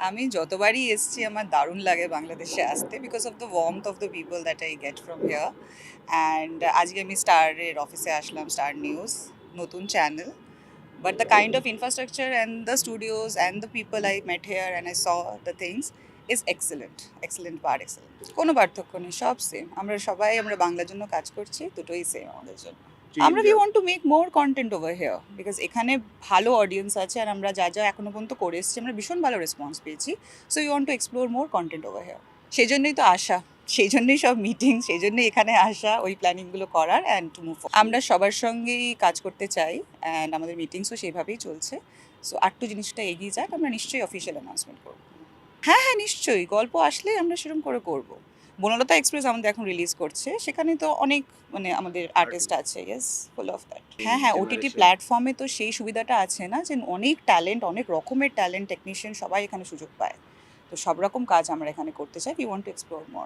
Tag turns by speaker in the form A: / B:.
A: আমি যতবারই এসেছি আমার দারুণ লাগে বাংলাদেশে আসতে because of the warmth of the people that I get from here and আজকে আমি স্টারের অফিসে আসলাম, স্টার নিউজ, নতুন channel. But the kind of infrastructure and the studios and the people I met here and I saw the things is excellent. Excellent par excellent. কোনো পার্থক্য নেই, সব same. আমরা বাংলার জন্য কাজ করছি, দুটোই সেম আমাদের জন্য। আমরা we want to make more content over here because এখানে ভালো অডিয়েন্স আছে আর আমরা যা যা এখনো পর্যন্ত করে এসেছি আমরা ভীষণ ভালো রেসপন্স পেয়েছি। So you want to explore more content over here. সেই জন্যই তো আসা, সেই জন্যই সব মিটিং, সেই জন্যই এখানে আসা, ওই প্ল্যানিংগুলো করার অ্যান্ড টু মুভ। আমরা সবার সঙ্গেই কাজ করতে চাই অ্যান্ড আমাদের মিটিংসও সেইভাবেই চলছে। সো আরটু জিনিসটা এগিয়ে যাক, আমরা নিশ্চয়ই অফিসিয়াল অ্যানাউন্সমেন্ট করবো। হ্যাঁ হ্যাঁ, নিশ্চয়ই গল্প আসলে আমরা সেরকম করে করবো। বনলতা এক্সপ্রেস আমাদের এখন রিলিজ করছে, সেখানে তো অনেক আমাদের আর্টিস্ট আছে, ইয়েস, ফুল অফ দ্যাট। হ্যাঁ হ্যাঁ, ওটিটি প্ল্যাটফর্মে তো সেই সুবিধাটা আছে না যে অনেক ট্যালেন্ট, অনেক রকমের ট্যালেন্ট, টেকনিশিয়ান সবাই এখানে সুযোগ পায়। তো সব রকম কাজ আমরা এখানে করতে চাই, we want to explore more.